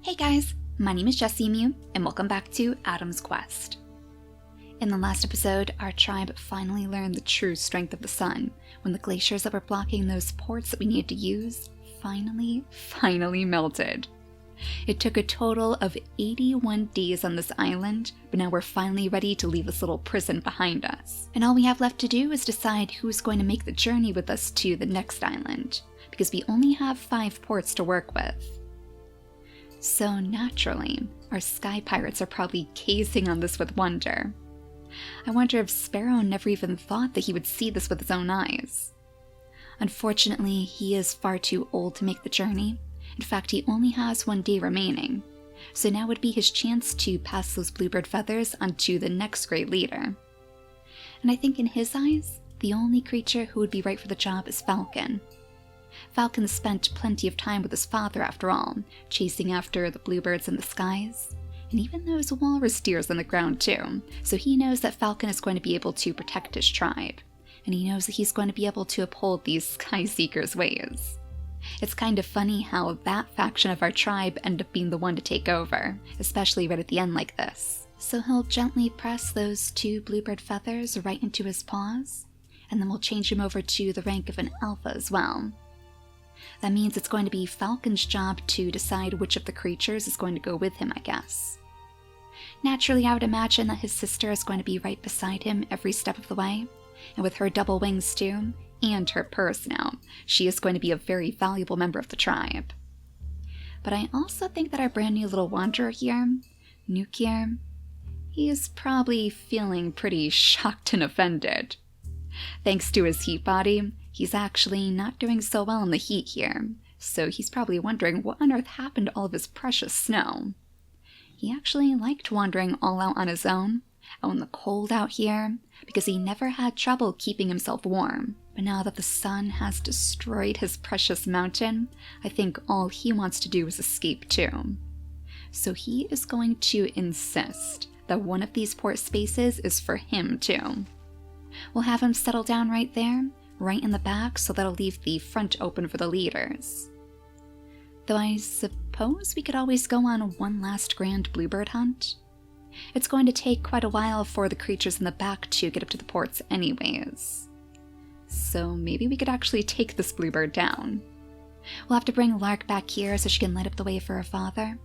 Hey guys, my name is JessiMew, and welcome back to Adam's Quest. In the last episode, our tribe finally learned the true strength of the sun, when the glaciers that were blocking those ports that we needed to use finally melted. It took a total of 81 days on this island, but now we're finally ready to leave this little prison behind us. And all we have left to do is decide who's going to make the journey with us to the next island, because we only have 5 ports to work with. So naturally, our sky pirates are probably gazing on this with wonder. I wonder if Sparrow never even thought that he would see this with his own eyes. Unfortunately, he is far too old to make the journey. In fact, he only has 1 day remaining, so now would be his chance to pass those bluebird feathers onto the next great leader. And I think in his eyes, the only creature who would be right for the job is Falcon. Falcon spent plenty of time with his father after all, chasing after the bluebirds in the skies, and even those walrus deers on the ground too, so he knows that Falcon is going to be able to protect his tribe, and he knows that he's going to be able to uphold these sky seekers' ways. It's kind of funny how that faction of our tribe ended up being the one to take over, especially right at the end like this. So he'll gently press those 2 bluebird feathers right into his paws, and then we'll change him over to the rank of an alpha as well. That means it's going to be Falcon's job to decide which of the creatures is going to go with him, I guess. Naturally, I would imagine that his sister is going to be right beside him every step of the way, and with her double wings too, and her purse now, she is going to be a very valuable member of the tribe. But I also think that our brand new little wanderer here, Nuke here, he is probably feeling pretty shocked and offended. Thanks to his heat body, he's actually not doing so well in the heat here, so he's probably wondering what on earth happened to all of his precious snow. He actually liked wandering all out on his own, out in the cold out here, because he never had trouble keeping himself warm. But now that the sun has destroyed his precious mountain, I think all he wants to do is escape too. So he is going to insist that one of these port spaces is for him too. We'll have him settle down right there, right in the back, so that'll leave the front open for the leaders. Though I suppose we could always go on one last grand bluebird hunt. It's going to take quite a while for the creatures in the back to get up to the ports anyways. So maybe we could actually take this bluebird down. We'll have to bring Lark back here so she can light up the way for her father,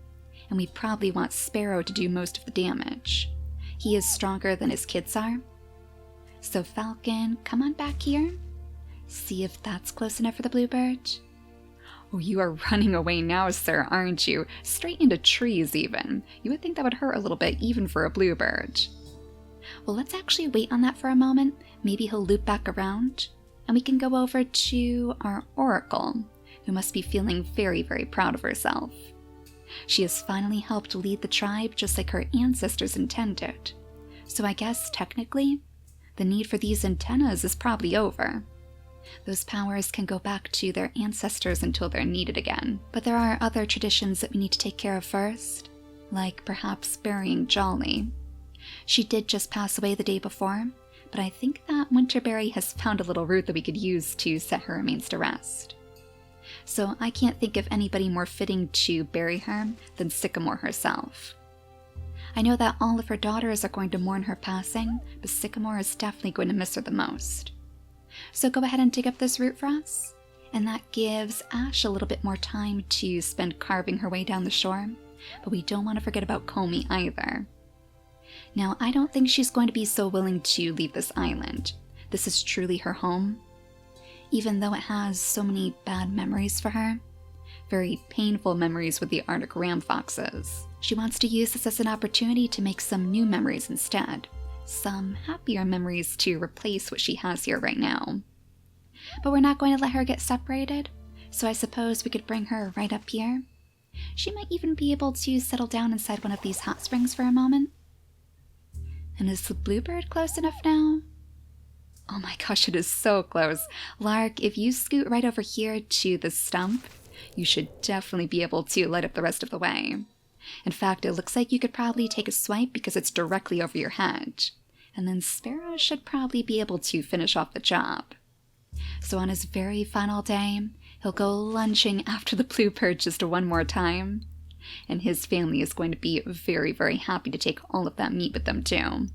and we probably want Sparrow to do most of the damage. He is stronger than his kids are. So Falcon, come on back here. See if that's close enough for the bluebird. Oh, you are running away now, sir, aren't you? Straight into trees, even. You would think that would hurt a little bit, even for a bluebird. Well, let's actually wait on that for a moment. Maybe he'll loop back around, and we can go over to our Oracle, who must be feeling very, very proud of herself. She has finally helped lead the tribe just like her ancestors intended. So I guess, technically, the need for these antennas is probably over. Those powers can go back to their ancestors until they're needed again. But there are other traditions that we need to take care of first, like perhaps burying Jolly. She did just pass away the day before, but I think that Winterberry has found a little root that we could use to set her remains to rest. So I can't think of anybody more fitting to bury her than Sycamore herself. I know that all of her daughters are going to mourn her passing, but Sycamore is definitely going to miss her the most. So go ahead and dig up this root for us, and that gives Ash a little bit more time to spend carving her way down the shore, but we don't want to forget about Comey either. Now, I don't think she's going to be so willing to leave this island. This is truly her home. Even though it has so many bad memories for her, very painful memories with the Arctic ram foxes. She wants to use this as an opportunity to make some new memories instead. Some happier memories to replace what she has here right now. But we're not going to let her get separated, so I suppose we could bring her right up here. She might even be able to settle down inside one of these hot springs for a moment. And is the bluebird close enough now? Oh my gosh, it is so close. Lark, if you scoot right over here to the stump, you should definitely be able to light up the rest of the way. In fact, it looks like you could probably take a swipe because it's directly over your head. And then Sparrow should probably be able to finish off the job. So on his very final day, he'll go lunging after the bluebird just one more time. and his family is going to be very, very happy to take all of that meat with them too.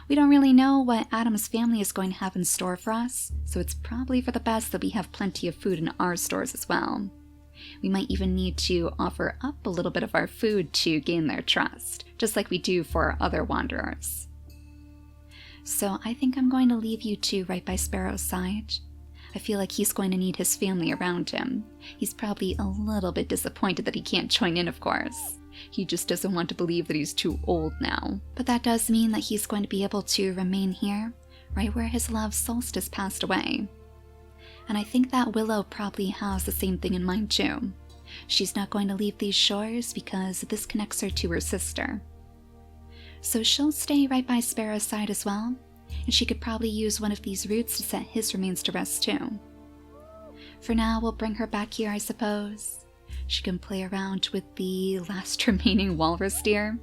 We don't really know what Adam's family is going to have in store for us, so it's probably for the best that we have plenty of food in our stores as well. We might even need to offer up a little bit of our food to gain their trust, just like we do for our other wanderers. So I think I'm going to leave you two right by Sparrow's side. I feel like he's going to need his family around him. He's probably a little bit disappointed that he can't join in, of course. He just doesn't want to believe that he's too old now. But that does mean that he's going to be able to remain here, right where his love Solstice passed away. And I think that Willow probably has the same thing in mind too. She's not going to leave these shores because this connects her to her sister. So she'll stay right by Sparrow's side as well, and she could probably use one of these roots to set his remains to rest too. For now, we'll bring her back here, I suppose. She can play around with the last remaining walrus deer.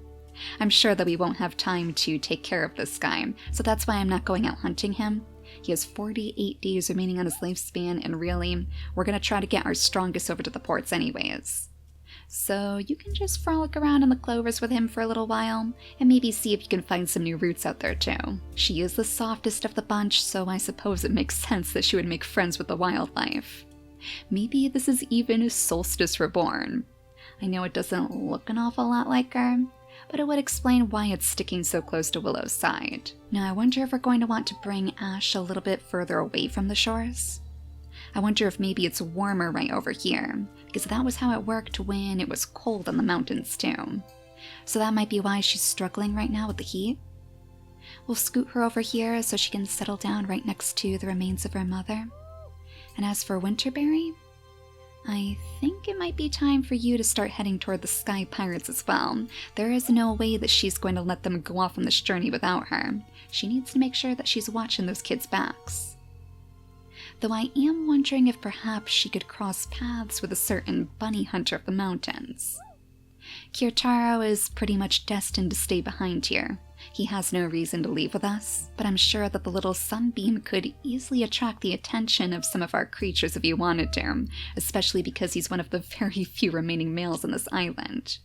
I'm sure that we won't have time to take care of this guy, so that's why I'm not going out hunting him. He has 48 days remaining on his lifespan, and really, we're going to try to get our strongest over to the ports anyways. So you can just frolic around in the clovers with him for a little while, and maybe see if you can find some new roots out there too. She is the softest of the bunch, so I suppose it makes sense that she would make friends with the wildlife. Maybe this is even Solstice Reborn. I know it doesn't look an awful lot like her, but it would explain why it's sticking so close to Willow's side. Now I wonder if we're going to want to bring Ash a little bit further away from the shores. I wonder if maybe it's warmer right over here, because that was how it worked when it was cold on the mountains too. So that might be why she's struggling right now with the heat. We'll scoot her over here so she can settle down right next to the remains of her mother. And as for Winterberry, I think it might be time for you to start heading toward the Sky Pirates as well. There is no way that she's going to let them go off on this journey without her. She needs to make sure that she's watching those kids' backs. Though I am wondering if perhaps she could cross paths with a certain bunny hunter of the mountains. Kirtaro is pretty much destined to stay behind here. He has no reason to leave with us, but I'm sure that the little sunbeam could easily attract the attention of some of our creatures if he wanted to, especially because he's one of the very few remaining males on this island.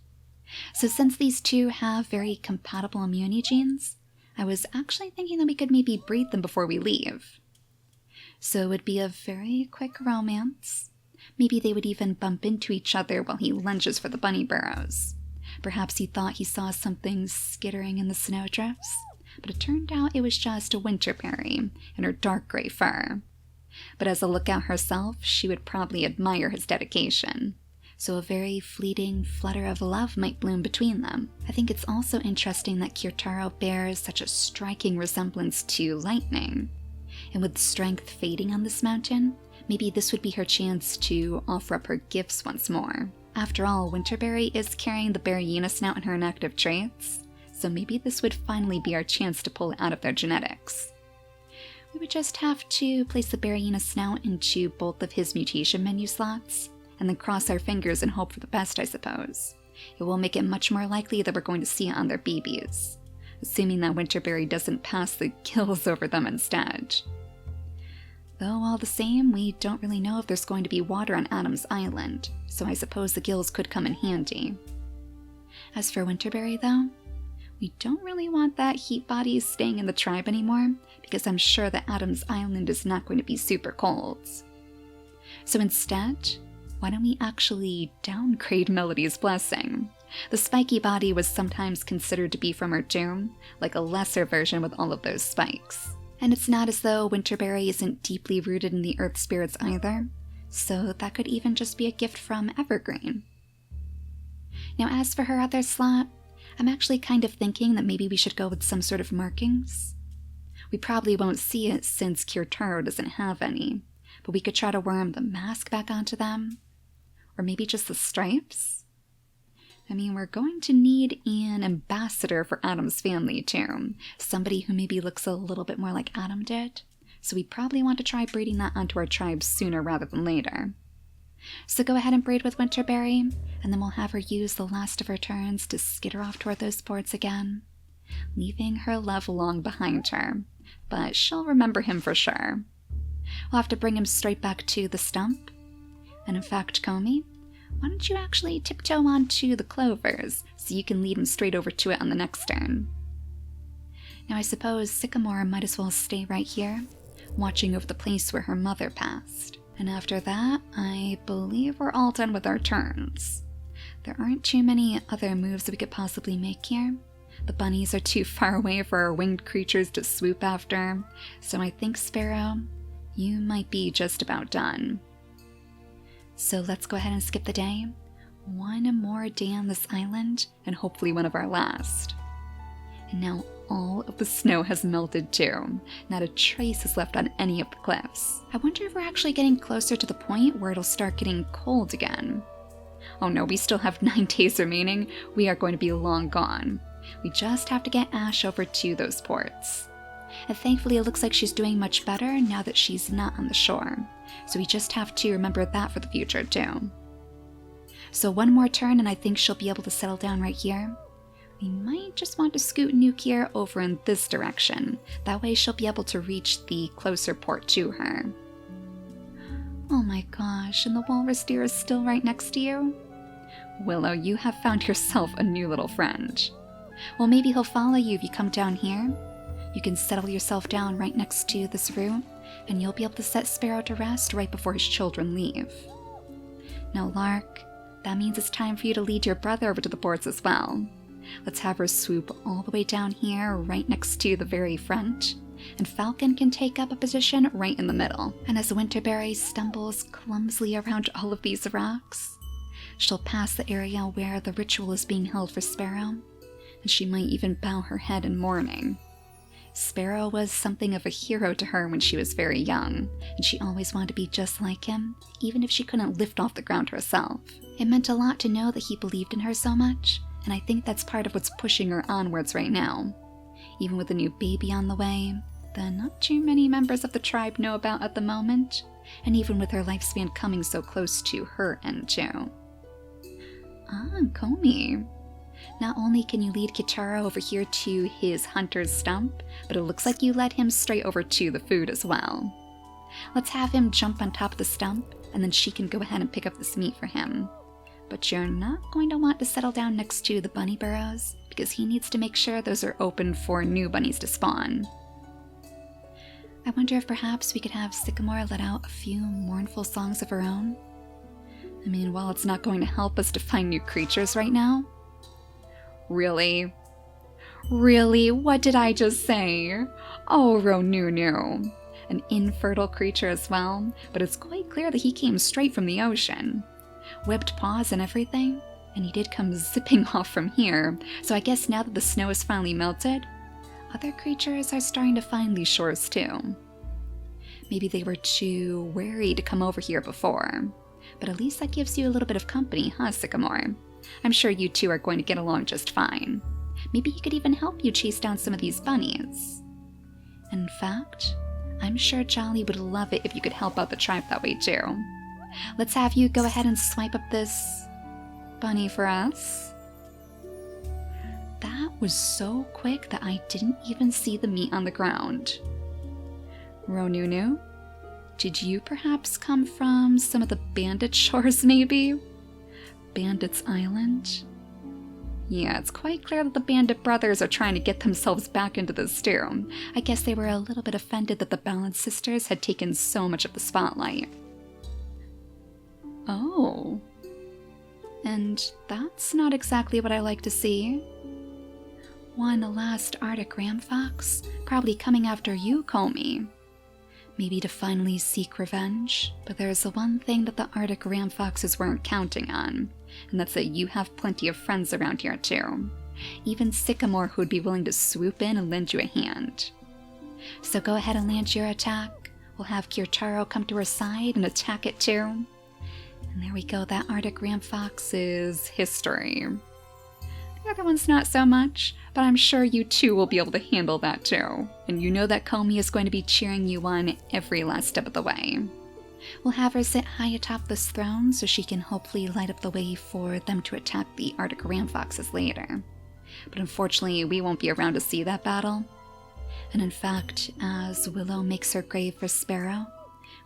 So since these two have very compatible immunity genes, I was actually thinking that we could maybe breed them before we leave. So it would be a very quick romance. Maybe they would even bump into each other while he lunges for the bunny burrows. Perhaps he thought he saw something skittering in the snowdrifts, but it turned out it was just a Winterberry in her dark gray fur. But as a lookout herself, she would probably admire his dedication. So a very fleeting flutter of love might bloom between them. I think it's also interesting that Kirtaro bears such a striking resemblance to lightning. And with strength fading on this mountain, maybe this would be her chance to offer up her gifts once more. After all, Winterberry is carrying the Berryina snout in her inactive traits, so maybe this would finally be our chance to pull it out of their genetics. We would just have to place the Berryina snout into both of his mutation menu slots, and then cross our fingers and hope for the best, I suppose. It will make it much more likely that we're going to see it on their babies, assuming that Winterberry doesn't pass the gills over them instead. Though all the same, we don't really know if there's going to be water on Adam's Island, so I suppose the gills could come in handy. As for Winterberry though, we don't really want that heat body staying in the tribe anymore, because I'm sure that Adam's Island is not going to be super cold. So instead, why don't we actually downgrade Melody's blessing? The spiky body was sometimes considered to be from her doom, like a lesser version with all of those spikes. And it's not as though Winterberry isn't deeply rooted in the earth spirits either, so that could even just be a gift from Evergreen. Now as for her other slot, I'm actually kind of thinking that maybe we should go with some sort of markings. We probably won't see it since Kirtaro doesn't have any, but we could try to worm the mask back onto them. Or maybe just the stripes? I mean, we're going to need an ambassador for Adam's family too. Somebody who maybe looks a little bit more like Adam did. So we probably want to try breeding that onto our tribe sooner rather than later. So go ahead and breed with Winterberry, and then we'll have her use the last of her turns to skitter off toward those ports again, leaving her love long behind her. But she'll remember him for sure. We'll have to bring him straight back to the stump. And in fact, Comey, why don't you actually tiptoe onto the clovers so you can lead him straight over to it on the next turn? Now I suppose Sycamore might as well stay right here, watching over the place where her mother passed. And after that, I believe we're all done with our turns. There aren't too many other moves that we could possibly make here. The bunnies are too far away for our winged creatures to swoop after, so I think, Sparrow, you might be just about done. So let's go ahead and skip the day. One more day on this island, and hopefully one of our last. And now all of the snow has melted too. Not a trace is left on any of the cliffs. I wonder if we're actually getting closer to the point where it'll start getting cold again. Oh no, we still have 9 days remaining. We are going to be long gone. We just have to get Ash over to those ports. And thankfully it looks like she's doing much better now that she's not on the shore. So we just have to remember that for the future too. So one more turn and I think she'll be able to settle down right here. We might just want to scoot Nuke here over in this direction. That way she'll be able to reach the closer port to her. Oh my gosh, and the walrus deer is still right next to you? Willow, you have found yourself a new little friend. Well, maybe he'll follow you if you come down here. You can settle yourself down right next to this root, and you'll be able to set Sparrow to rest right before his children leave. Now, Lark, that means it's time for you to lead your brother over to the ports as well. Let's have her swoop all the way down here, right next to the very front, and Falcon can take up a position right in the middle. And as Winterberry stumbles clumsily around all of these rocks, she'll pass the area where the ritual is being held for Sparrow, and she might even bow her head in mourning. Sparrow was something of a hero to her when she was very young, and she always wanted to be just like him, even if she couldn't lift off the ground herself. It meant a lot to know that he believed in her so much, and I think that's part of what's pushing her onwards right now. Even with a new baby on the way, that not too many members of the tribe know about at the moment, and even with her lifespan coming so close to her end too. Ah, Komi. Not only can you lead Kitara over here to his hunter's stump, but it looks like you led him straight over to the food as well. Let's have him jump on top of the stump, and then she can go ahead and pick up this meat for him. But you're not going to want to settle down next to the bunny burrows, because he needs to make sure those are open for new bunnies to spawn. I wonder if perhaps we could have Sycamore let out a few mournful songs of her own? I mean, while it's not going to help us to find new creatures right now. Really? Really? What did I just say? Oh, Ronunu. An infertile creature as well, but it's quite clear that he came straight from the ocean. Webbed paws and everything, and he did come zipping off from here, so I guess now that the snow is finally melted, other creatures are starting to find these shores too. Maybe they were too wary to come over here before, but at least that gives you a little bit of company, huh, Sycamore? I'm sure you two are going to get along just fine. Maybe he could even help you chase down some of these bunnies. In fact, I'm sure Jolly would love it if you could help out the tribe that way too. Let's have you go ahead and swipe up this bunny for us. That was so quick that I didn't even see the meat on the ground. Ronunu, did you perhaps come from some of the bandit shores maybe? Bandit's Island? Yeah, it's quite clear that the bandit brothers are trying to get themselves back into the stew. I guess they were a little bit offended that the Balance sisters had taken so much of the spotlight. Oh. And that's not exactly what I like to see. One last Arctic ram fox, probably coming after you, Komi. Maybe to finally seek revenge, but there's the one thing that the Arctic ram foxes weren't counting on, and that's that you have plenty of friends around here too. Even Sycamore who'd be willing to swoop in and lend you a hand. So go ahead and land your attack. We'll have Kirtaro come to her side and attack it too. And there we go, that Arctic ram fox is history. The other one's not so much, but I'm sure you two will be able to handle that too. And you know that Komi is going to be cheering you on every last step of the way. We'll have her sit high atop this throne so she can hopefully light up the way for them to attack the Arctic ram foxes later. But unfortunately, we won't be around to see that battle. And in fact, as Willow makes her grave for Sparrow,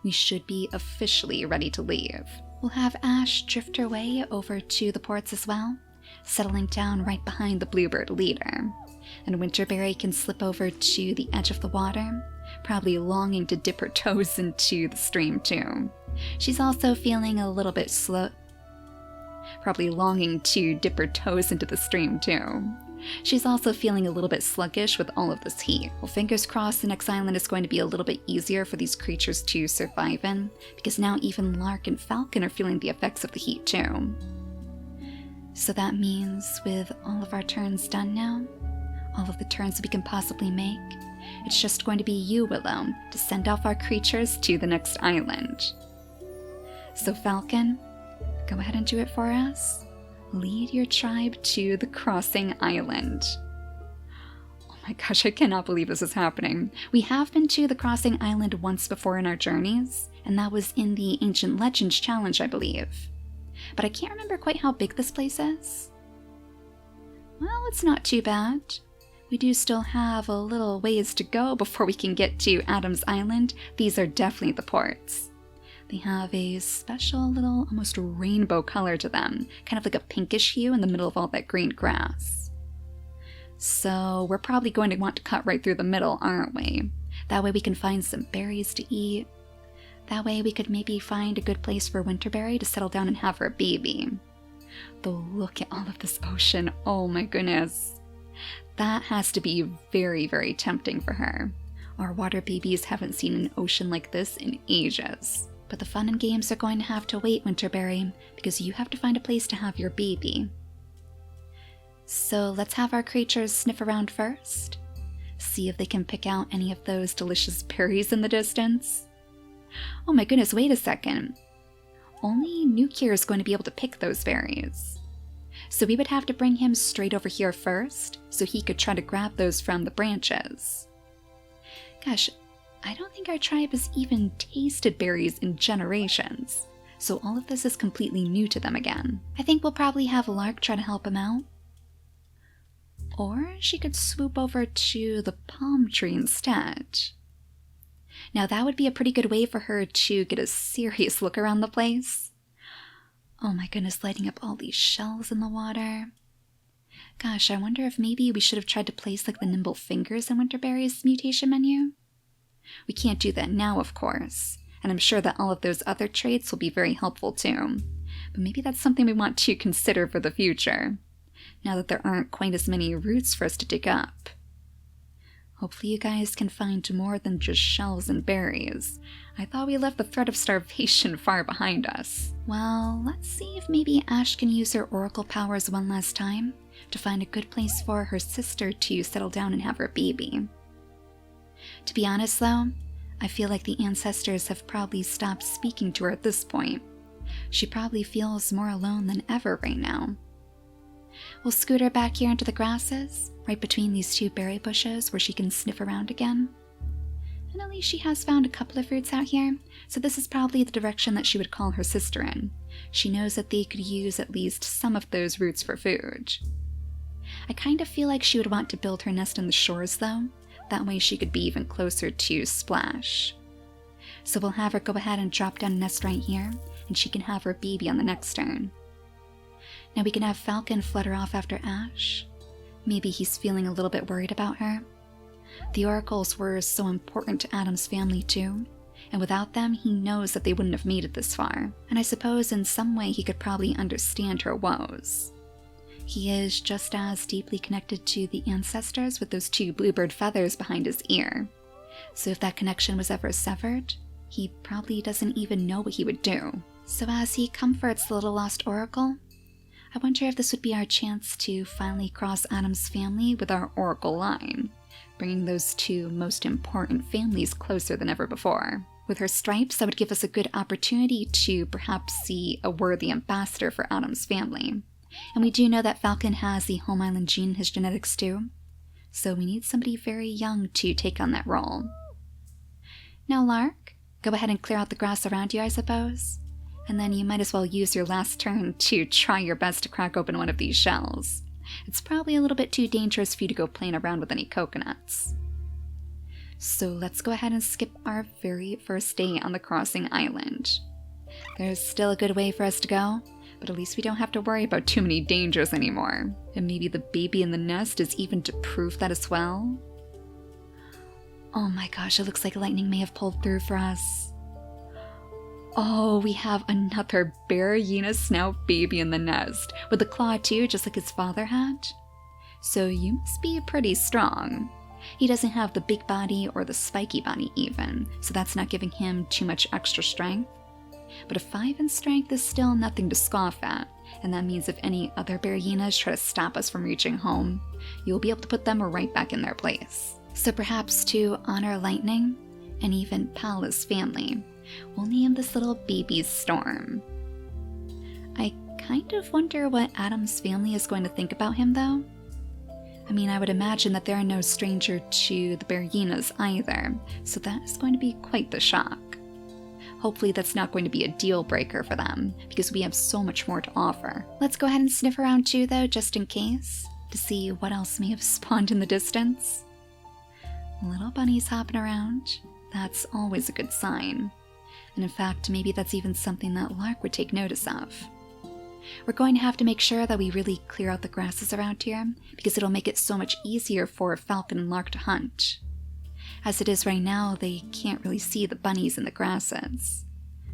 we should be officially ready to leave. We'll have Ash drift her way over to the ports as well, settling down right behind the Bluebird leader. And Winterberry can slip over to the edge of the water, probably longing to dip her toes into the stream too. She's also feeling a little bit probably longing to dip her toes into the stream too. She's also feeling a little bit sluggish with all of this heat. Well, fingers crossed the next island is going to be a little bit easier for these creatures to survive in, because now even Lark and Falcon are feeling the effects of the heat too. So that means with all of our turns done now, all of the turns that we can possibly make, it's just going to be you, Willow, to send off our creatures to the next island. So Falcon, go ahead and do it for us. Lead your tribe to the Crossing Island. Oh my gosh, I cannot believe this is happening. We have been to the Crossing Island once before in our journeys, and that was in the Ancient Legends Challenge, I believe. But I can't remember quite how big this place is. Well, it's not too bad. We do still have a little ways to go before we can get to Adam's Island. These are definitely the ports. They have a special little, almost rainbow color to them, kind of like a pinkish hue in the middle of all that green grass. So we're probably going to want to cut right through the middle, aren't we? That way we can find some berries to eat. That way we could maybe find a good place for Winterberry to settle down and have her baby. Though look at all of this ocean, oh my goodness. That has to be very, very tempting for her. Our water babies haven't seen an ocean like this in ages. But the fun and games are going to have to wait, Winterberry, because you have to find a place to have your baby. So let's have our creatures sniff around first. See if they can pick out any of those delicious berries in the distance. Oh my goodness, wait a second. Only Nukier is going to be able to pick those berries. So we would have to bring him straight over here first, so he could try to grab those from the branches. Gosh, I don't think our tribe has even tasted berries in generations, so all of this is completely new to them again. I think we'll probably have Lark try to help him out. Or she could swoop over to the palm tree instead. Now that would be a pretty good way for her to get a serious look around the place. Oh my goodness, lighting up all these shells in the water. Gosh, I wonder if maybe we should have tried to place like the nimble fingers in Winterberry's mutation menu. We can't do that now, of course, and I'm sure that all of those other traits will be very helpful too. But maybe that's something we want to consider for the future, now that there aren't quite as many roots for us to dig up. Hopefully you guys can find more than just shells and berries. I thought we left the threat of starvation far behind us. Well, let's see if maybe Ash can use her oracle powers one last time to find a good place for her sister to settle down and have her baby. To be honest though, I feel like the ancestors have probably stopped speaking to her at this point. She probably feels more alone than ever right now. We'll scoot her back here into the grasses, right between these two berry bushes where she can sniff around again. And at least she has found a couple of fruits out here, so this is probably the direction that she would call her sister in. She knows that they could use at least some of those roots for food. I kind of feel like she would want to build her nest on the shores though. That way she could be even closer to Splash. So we'll have her go ahead and drop down a nest right here, and she can have her baby on the next turn. Now we can have Falcon flutter off after Ash. Maybe he's feeling a little bit worried about her. The oracles were so important to Adam's family too, and without them he knows that they wouldn't have made it this far. And I suppose in some way he could probably understand her woes. He is just as deeply connected to the ancestors with those two bluebird feathers behind his ear. So if that connection was ever severed, he probably doesn't even know what he would do. So as he comforts the little lost oracle, I wonder if this would be our chance to finally cross Adam's family with our oracle line, bringing those two most important families closer than ever before. With her stripes, that would give us a good opportunity to perhaps see a worthy ambassador for Adam's family. And we do know that Falcon has the home island gene in his genetics too, so we need somebody very young to take on that role. Now Lark, go ahead and clear out the grass around you, I suppose, and then you might as well use your last turn to try your best to crack open one of these shells. It's probably a little bit too dangerous for you to go playing around with any coconuts. So let's go ahead and skip our very first day on the Crossing Island. There's still a good way for us to go, but at least we don't have to worry about too many dangers anymore. And maybe the baby in the nest is even to prove that as well? Oh my gosh, it looks like lightning may have pulled through for us. Oh, we have another bear hyena snout baby in the nest, with a claw too, just like his father had. So you must be pretty strong. He doesn't have the big body or the spiky body even, so that's not giving him too much extra strength. But a 5 in strength is still nothing to scoff at, and that means if any other bear hyenas try to stop us from reaching home, you'll be able to put them right back in their place. So perhaps to honor Lightning, and even Pala's family, we'll name this little baby Storm. I kind of wonder what Adam's family is going to think about him though. I mean, I would imagine that they're no stranger to the bear hyenas either, so that is going to be quite the shock. Hopefully that's not going to be a deal breaker for them, because we have so much more to offer. Let's go ahead and sniff around too though, just in case, to see what else may have spawned in the distance. Little bunnies hopping around, that's always a good sign. And in fact, maybe that's even something that Lark would take notice of. We're going to have to make sure that we really clear out the grasses around here, because it'll make it so much easier for Falcon and Lark to hunt. As it is right now, they can't really see the bunnies in the grasses.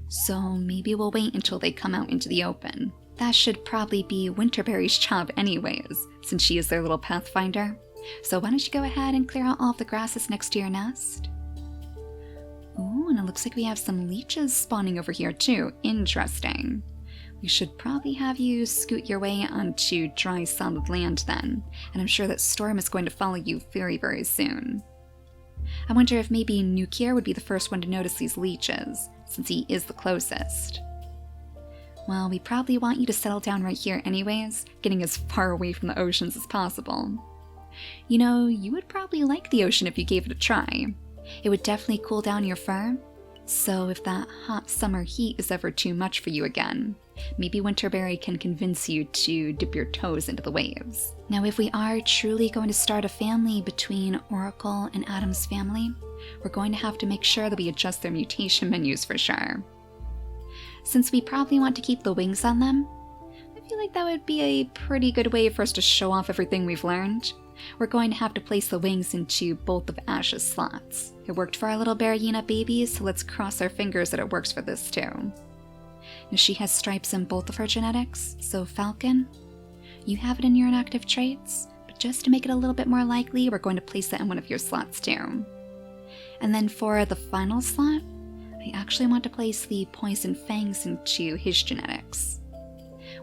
So maybe we'll wait until they come out into the open. That should probably be Winterberry's job anyways, since she is their little pathfinder. So why don't you go ahead and clear out all of the grasses next to your nest? Ooh, and it looks like we have some leeches spawning over here too. Interesting. We should probably have you scoot your way onto dry, solid land then, and I'm sure that Storm is going to follow you very, very soon. I wonder if maybe Nukier would be the first one to notice these leeches, since he is the closest. Well, we probably want you to settle down right here anyways, getting as far away from the oceans as possible. You know, you would probably like the ocean if you gave it a try. It would definitely cool down your fur, so if that hot summer heat is ever too much for you again, maybe Winterberry can convince you to dip your toes into the waves. Now, if we are truly going to start a family between Oracle and Adam's family, we're going to have to make sure that we adjust their mutation menus for sure. Since we probably want to keep the wings on them, I feel like that would be a pretty good way for us to show off everything we've learned. We're going to have to place the wings into both of Ash's slots. It worked for our little bear hyena baby, so let's cross our fingers that it works for this too. Now, she has stripes in both of her genetics, so Falcon, you have it in your inactive traits, but just to make it a little bit more likely, we're going to place that in one of your slots too. And then for the final slot, I actually want to place the Poison Fangs into his genetics.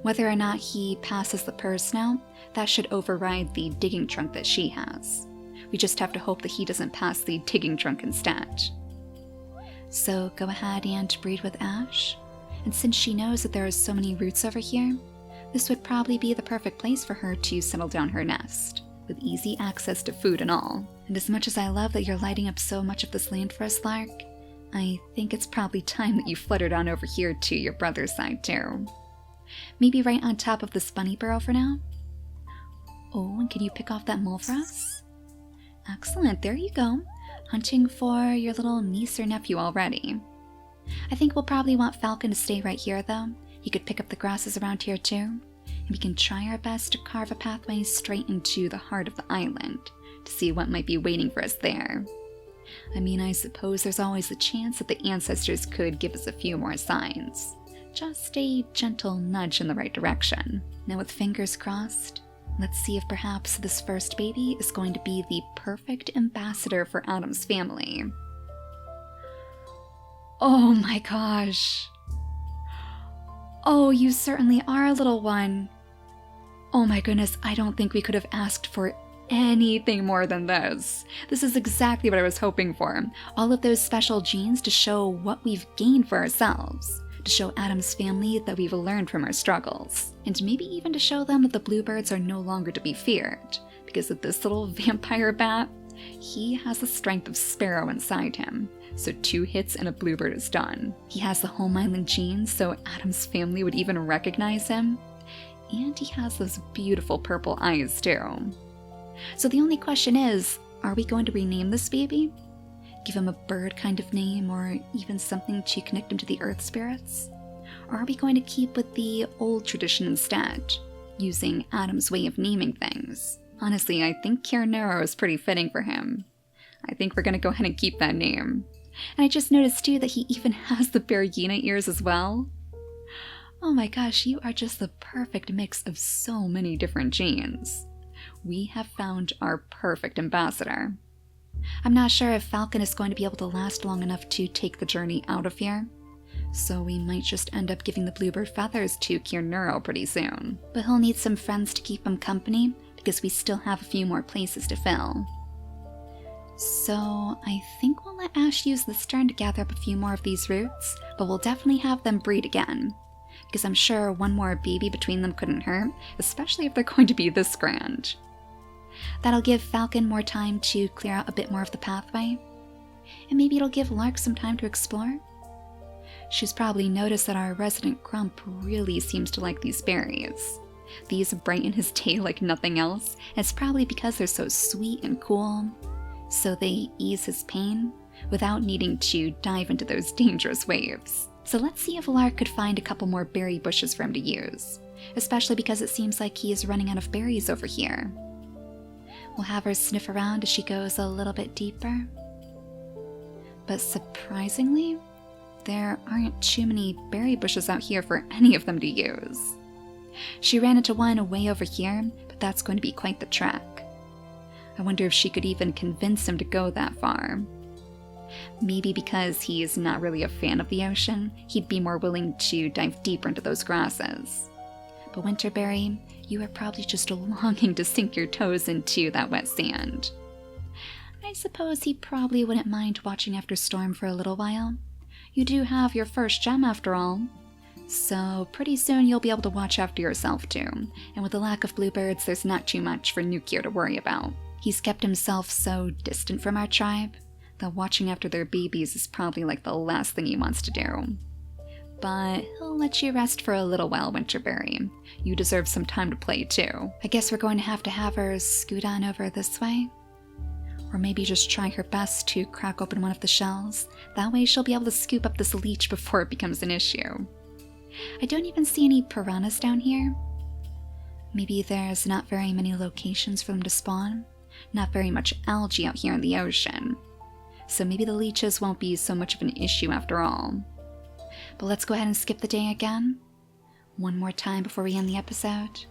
Whether or not he passes the purr snout, that should override the digging trunk that she has. We just have to hope that he doesn't pass the digging trunk instead. So go ahead and breed with Ash, and since she knows that there are so many roots over here, this would probably be the perfect place for her to settle down her nest, with easy access to food and all. And as much as I love that you're lighting up so much of this land for us, Lark, I think it's probably time that you fluttered on over here to your brother's side too. Maybe right on top of this bunny burrow for now? Oh, and can you pick off that mole for us? Excellent, there you go. Hunting for your little niece or nephew already. I think we'll probably want Falcon to stay right here though. He could pick up the grasses around here too. And we can try our best to carve a pathway straight into the heart of the island to see what might be waiting for us there. I mean, I suppose there's always a chance that the ancestors could give us a few more signs. Just a gentle nudge in the right direction. Now with fingers crossed, let's see if perhaps this first baby is going to be the perfect ambassador for Adam's family. Oh my gosh. Oh, you certainly are a little one. Oh my goodness, I don't think we could have asked for anything more than this. This is exactly what I was hoping for. All of those special genes to show what we've gained for ourselves. To show Adam's family that we've learned from our struggles. And maybe even to show them that the bluebirds are no longer to be feared. Because of this little vampire bat, he has the strength of Sparrow inside him. So 2 hits and a bluebird is done. He has the home island genes, so Adam's family would even recognize him. And he has those beautiful purple eyes too. So the only question is, are we going to rename this baby? Give him a bird kind of name, or even something to connect him to the earth spirits? Or are we going to keep with the old tradition instead, using Adam's way of naming things? Honestly, I think Heir is pretty fitting for him. I think we're going to go ahead and keep that name. And I just noticed too that he even has the Bergina ears as well. Oh my gosh, you are just the perfect mix of so many different genes. We have found our perfect ambassador. I'm not sure if Falcon is going to be able to last long enough to take the journey out of here, so we might just end up giving the bluebird feathers to Heir pretty soon. But he'll need some friends to keep him company, because we still have a few more places to fill. So I think we'll let Ash use this turn to gather up a few more of these roots, but we'll definitely have them breed again, because I'm sure one more baby between them couldn't hurt, especially if they're going to be this grand. That'll give Falcon more time to clear out a bit more of the pathway, and maybe it'll give Lark some time to explore. She's probably noticed that our resident grump really seems to like these berries. These brighten his day like nothing else, and it's probably because they're so sweet and cool, so they ease his pain without needing to dive into those dangerous waves. So let's see if Lark could find a couple more berry bushes for him to use, especially because it seems like he is running out of berries over here. We'll have her sniff around as she goes a little bit deeper. But surprisingly, there aren't too many berry bushes out here for any of them to use. She ran into one way over here, but that's going to be quite the trek. I wonder if she could even convince him to go that far. Maybe because he is not really a fan of the ocean, he'd be more willing to dive deeper into those grasses. But Winterberry, you are probably just longing to sink your toes into that wet sand. I suppose he probably wouldn't mind watching after Storm for a little while. You do have your first gem after all. So pretty soon you'll be able to watch after yourself too, and with the lack of bluebirds there's not too much for Nukier to worry about. He's kept himself so distant from our tribe that watching after their babies is probably like the last thing he wants to do. But he'll let you rest for a little while, Winterberry. You deserve some time to play too. I guess we're going to have her scoot on over this way. Or maybe just try her best to crack open one of the shells. That way she'll be able to scoop up this leech before it becomes an issue. I don't even see any piranhas down here. Maybe there's not very many locations for them to spawn. Not very much algae out here in the ocean. So maybe the leeches won't be so much of an issue after all. But let's go ahead and skip the day again. One more time before we end the episode.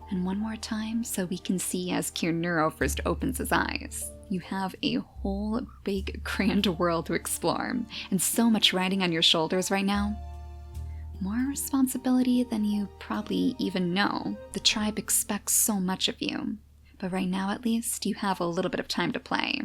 And one more time so we can see as Heir first opens his eyes. You have a whole big grand world to explore, and so much riding on your shoulders right now. More responsibility than you probably even know. The tribe expects so much of you, but right now at least you have a little bit of time to play.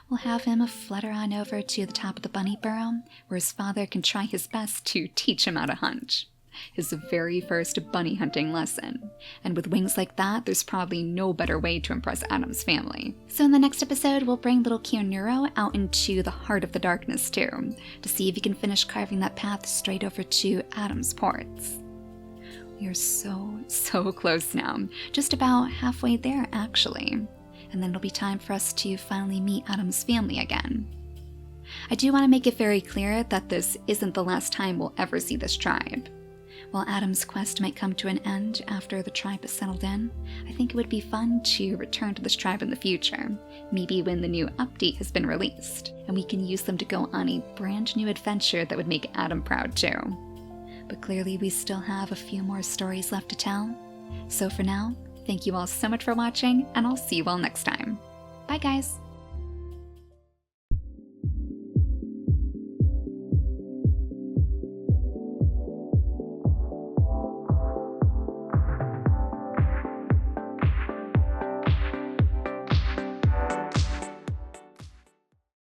We'll have him flutter on over to the top of the bunny burrow, where his father can try his best to teach him how to hunt. His very first bunny hunting lesson. And with wings like that, there's probably no better way to impress Adam's family. So in the next episode, we'll bring little Heir out into the heart of the darkness too, to see if he can finish carving that path straight over to Adam's ports. We are so close now. Just about halfway there, actually. And then it'll be time for us to finally meet Adam's family again. I do want to make it very clear that this isn't the last time we'll ever see this tribe. While Adam's quest might come to an end after the tribe is settled in, I think it would be fun to return to this tribe in the future, maybe when the new update has been released, and we can use them to go on a brand new adventure that would make Adam proud too. But clearly we still have a few more stories left to tell, so for now, thank you all so much for watching, and I'll see you all next time. Bye guys!